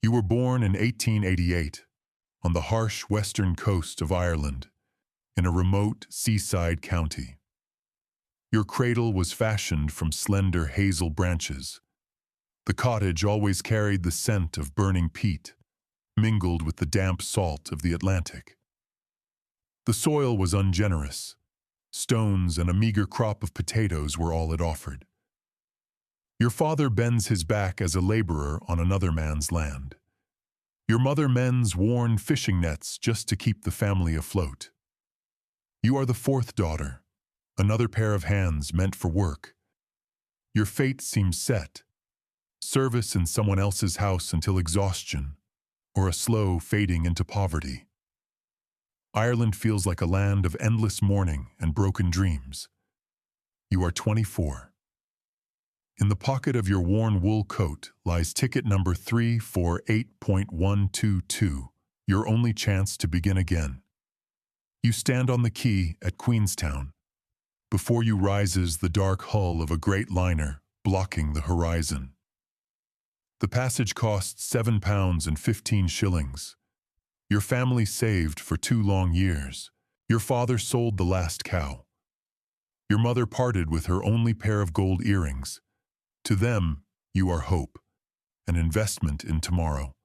You were born in 1888 on the harsh western coast of Ireland, in a remote seaside county. Your cradle was fashioned from slender hazel branches. The cottage always carried the scent of burning peat, mingled with the damp salt of the Atlantic. The soil was ungenerous. Stones and a meager crop of potatoes were all it offered. Your father bends his back as a laborer on another man's land. Your mother mends worn fishing nets just to keep the family afloat. You are the fourth daughter, another pair of hands meant for work. Your fate seems set. Service in someone else's house until exhaustion, or a slow fading into poverty. Ireland feels like a land of endless mourning and broken dreams. You are 24. In the pocket of your worn wool coat lies ticket number 348.122, your only chance to begin again. You stand on the quay at Queenstown. Before you rises the dark hull of a great liner, blocking the horizon. The passage costs £7.15. Your family saved for 2 long years. Your father sold the last cow. Your mother parted with her only pair of gold earrings. To them, you are hope, an investment in tomorrow.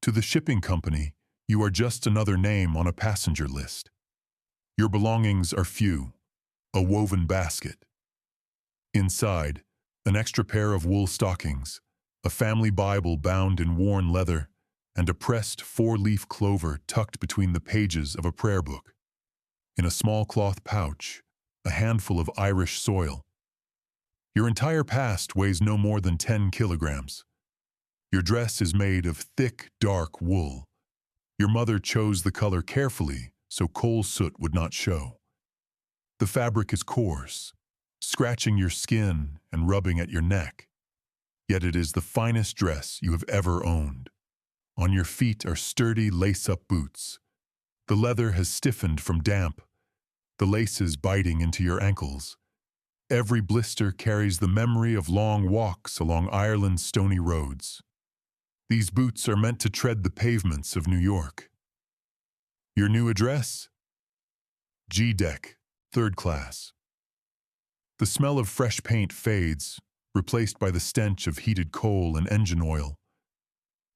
To the shipping company, you are just another name on a passenger list. Your belongings are few, a woven basket. Inside, an extra pair of wool stockings, a family Bible bound in worn leather, and a pressed 4-leaf clover tucked between the pages of a prayer book. In a small cloth pouch, a handful of Irish soil. Your entire past weighs no more than 10 kilograms. Your dress is made of thick, dark wool. Your mother chose the color carefully so coal soot would not show. The fabric is coarse, scratching your skin and rubbing at your neck. Yet it is the finest dress you have ever owned. On your feet are sturdy lace-up boots. The leather has stiffened from damp, the laces biting into your ankles. Every blister carries the memory of long walks along Ireland's stony roads. These boots are meant to tread the pavements of New York. Your new address? G-Deck, 3rd class. The smell of fresh paint fades, replaced by the stench of heated coal and engine oil.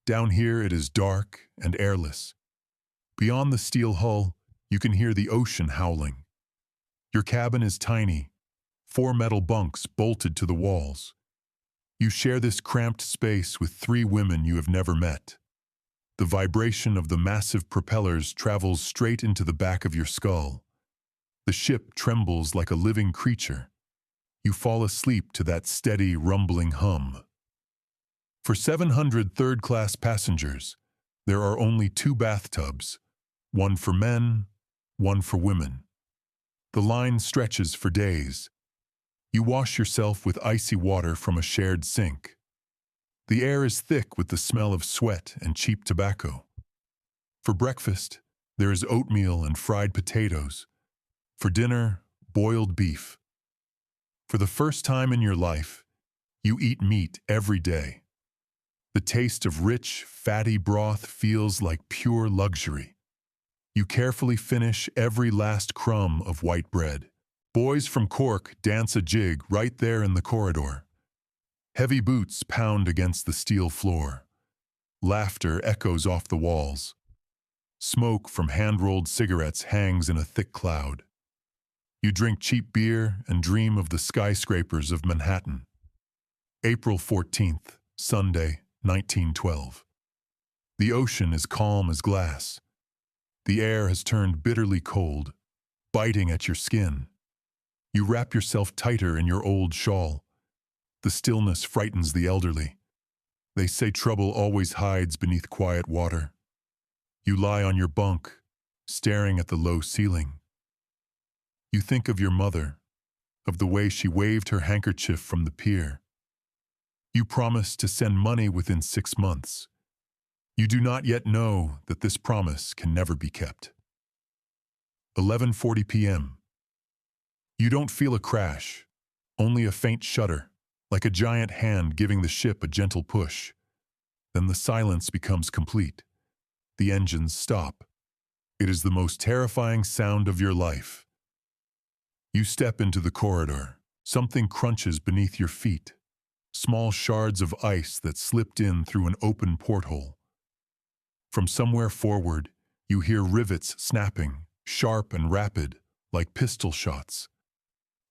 Down here it is dark and airless. Beyond the steel hull, you can hear the ocean howling. Your cabin is tiny, 4 metal bunks bolted to the walls. You share this cramped space with 3 women you have never met. The vibration of the massive propellers travels straight into the back of your skull. The ship trembles like a living creature. You fall asleep to that steady, rumbling hum. For 700 third-class passengers, there are only 2 bathtubs, one for men, one for women. The line stretches for days. You wash yourself with icy water from a shared sink. The air is thick with the smell of sweat and cheap tobacco. For breakfast, there is oatmeal and fried potatoes. For dinner, boiled beef. For the first time in your life, you eat meat every day. The taste of rich, fatty broth feels like pure luxury. You carefully finish every last crumb of white bread. Boys from Cork dance a jig right there in the corridor. Heavy boots pound against the steel floor. Laughter echoes off the walls. Smoke from hand-rolled cigarettes hangs in a thick cloud. You drink cheap beer and dream of the skyscrapers of Manhattan. April 14th, Sunday, 1912. The ocean is calm as glass. The air has turned bitterly cold, biting at your skin. You wrap yourself tighter in your old shawl. The stillness frightens the elderly. They say trouble always hides beneath quiet water. You lie on your bunk, staring at the low ceiling. You think of your mother, of the way she waved her handkerchief from the pier. You promise to send money within 6 months. You do not yet know that this promise can never be kept. 11:40 p.m. You don't feel a crash, only a faint shudder, like a giant hand giving the ship a gentle push. Then the silence becomes complete. The engines stop. It is the most terrifying sound of your life. You step into the corridor. Something crunches beneath your feet. Small shards of ice that slipped in through an open porthole. From somewhere forward, you hear rivets snapping, sharp and rapid, like pistol shots.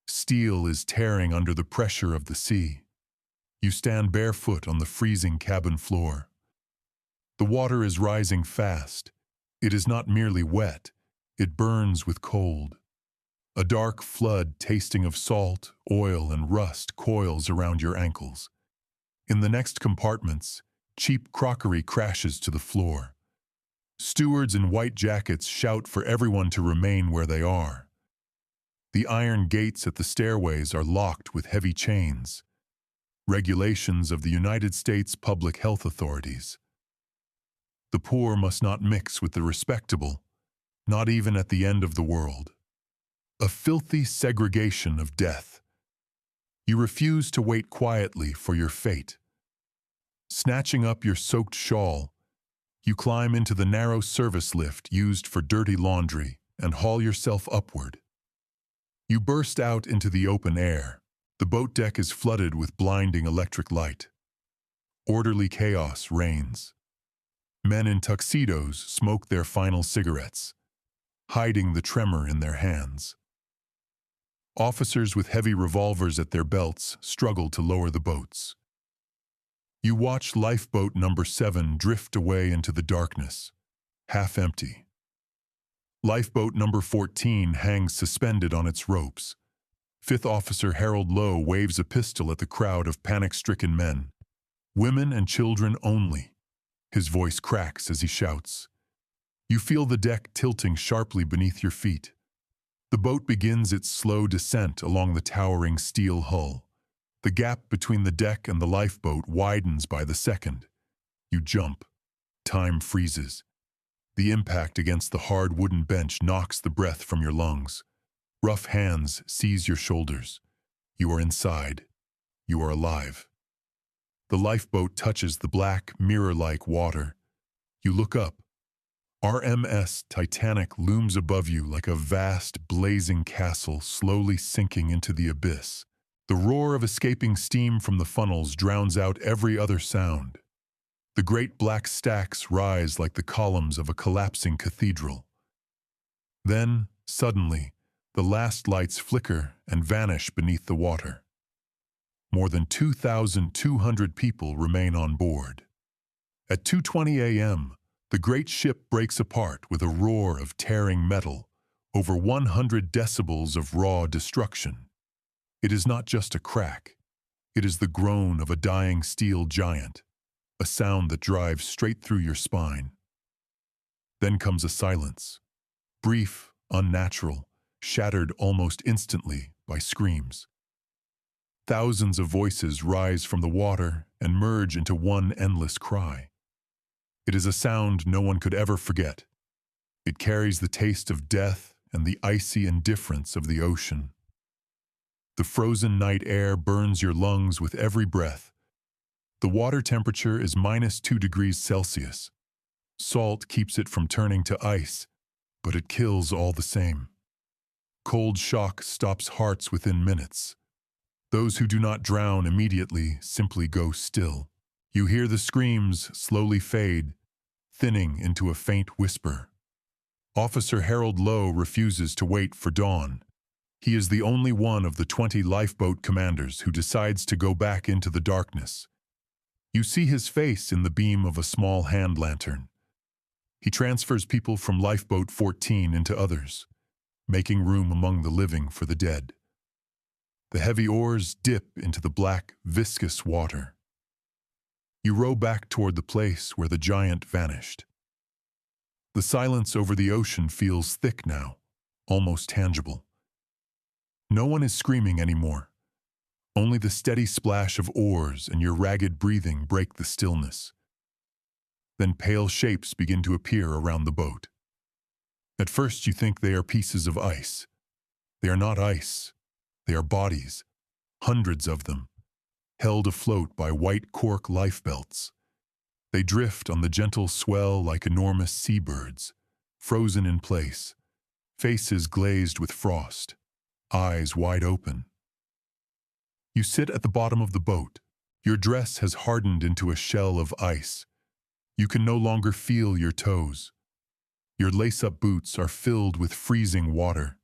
Steel is tearing under the pressure of the sea. You stand barefoot on the freezing cabin floor. The water is rising fast. It is not merely wet, it burns with cold. A dark flood tasting of salt, oil, and rust coils around your ankles. In the next compartments, cheap crockery crashes to the floor. Stewards in white jackets shout for everyone to remain where they are. The iron gates at the stairways are locked with heavy chains. Regulations of the United States Public Health Authorities. The poor must not mix with the respectable, not even at the end of the world. A filthy segregation of death. You refuse to wait quietly for your fate. Snatching up your soaked shawl, you climb into the narrow service lift used for dirty laundry and haul yourself upward. You burst out into the open air. The boat deck is flooded with blinding electric light. Orderly chaos reigns. Men in tuxedos smoke their final cigarettes, hiding the tremor in their hands. Officers with heavy revolvers at their belts struggle to lower the boats. You watch Lifeboat No. 7 drift away into the darkness, half empty. Lifeboat No. 14 hangs suspended on its ropes. Fifth Officer Harold Lowe waves a pistol at the crowd of panic-stricken men. Women and children only. His voice cracks as he shouts. You feel the deck tilting sharply beneath your feet. The boat begins its slow descent along the towering steel hull. The gap between the deck and the lifeboat widens by the second. You jump. Time freezes. The impact against the hard wooden bench knocks the breath from your lungs. Rough hands seize your shoulders. You are inside. You are alive. The lifeboat touches the black, mirror-like water. You look up. RMS Titanic looms above you like a vast, blazing castle slowly sinking into the abyss. The roar of escaping steam from the funnels drowns out every other sound. The great black stacks rise like the columns of a collapsing cathedral. Then, suddenly, the last lights flicker and vanish beneath the water. More than 2,200 people remain on board. At 2:20 a.m., the great ship breaks apart with a roar of tearing metal, over 100 decibels of raw destruction. It is not just a crack. It is the groan of a dying steel giant, a sound that drives straight through your spine. Then comes a silence, brief, unnatural, shattered almost instantly by screams. Thousands of voices rise from the water and merge into one endless cry. It is a sound no one could ever forget. It carries the taste of death and the icy indifference of the ocean. The frozen night air burns your lungs with every breath. The water temperature is -2 degrees Celsius. Salt keeps it from turning to ice, but it kills all the same. Cold shock stops hearts within minutes. Those who do not drown immediately simply go still. You hear the screams slowly fade, thinning into a faint whisper. Officer Harold Lowe refuses to wait for dawn. He is the only one of the 20 lifeboat commanders who decides to go back into the darkness. You see his face in the beam of a small hand lantern. He transfers people from Lifeboat 14 into others, making room among the living for the dead. The heavy oars dip into the black, viscous water. You row back toward the place where the giant vanished. The silence over the ocean feels thick now, almost tangible. No one is screaming anymore. Only the steady splash of oars and your ragged breathing break the stillness. Then pale shapes begin to appear around the boat. At first you think they are pieces of ice. They are not ice. They are bodies, hundreds of them, held afloat by white cork lifebelts. They drift on the gentle swell like enormous seabirds, frozen in place, faces glazed with frost, eyes wide open. You sit at the bottom of the boat. Your dress has hardened into a shell of ice. You can no longer feel your toes. Your lace-up boots are filled with freezing water.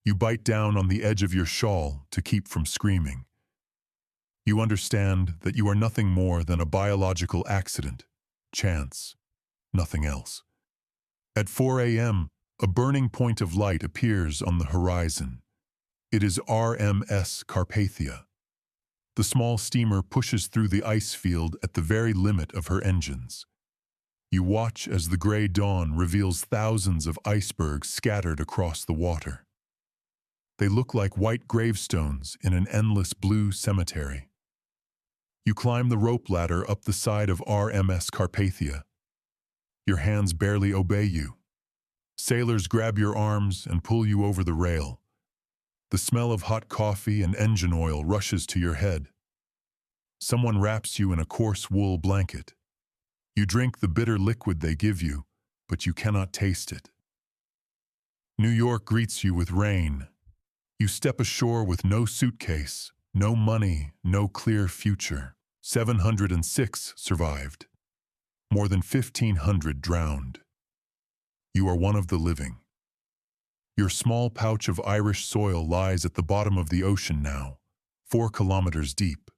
You bite down on the edge of your shawl to keep from screaming. You understand that you are nothing more than a biological accident, chance, nothing else. At 4 a.m., a burning point of light appears on the horizon. It is RMS Carpathia. The small steamer pushes through the ice field at the very limit of her engines. You watch as the gray dawn reveals thousands of icebergs scattered across the water. They look like white gravestones in an endless blue cemetery. You climb the rope ladder up the side of RMS Carpathia. Your hands barely obey you. Sailors grab your arms and pull you over the rail. The smell of hot coffee and engine oil rushes to your head. Someone wraps you in a coarse wool blanket. You drink the bitter liquid they give you, but you cannot taste it. New York greets you with rain. You step ashore with no suitcase, no money, no clear future. 706 survived. More than 1,500 drowned. You are one of the living. Your small pouch of Irish soil lies at the bottom of the ocean now, 4 kilometers deep.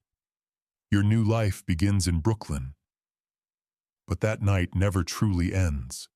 Your new life begins in Brooklyn. But that night never truly ends.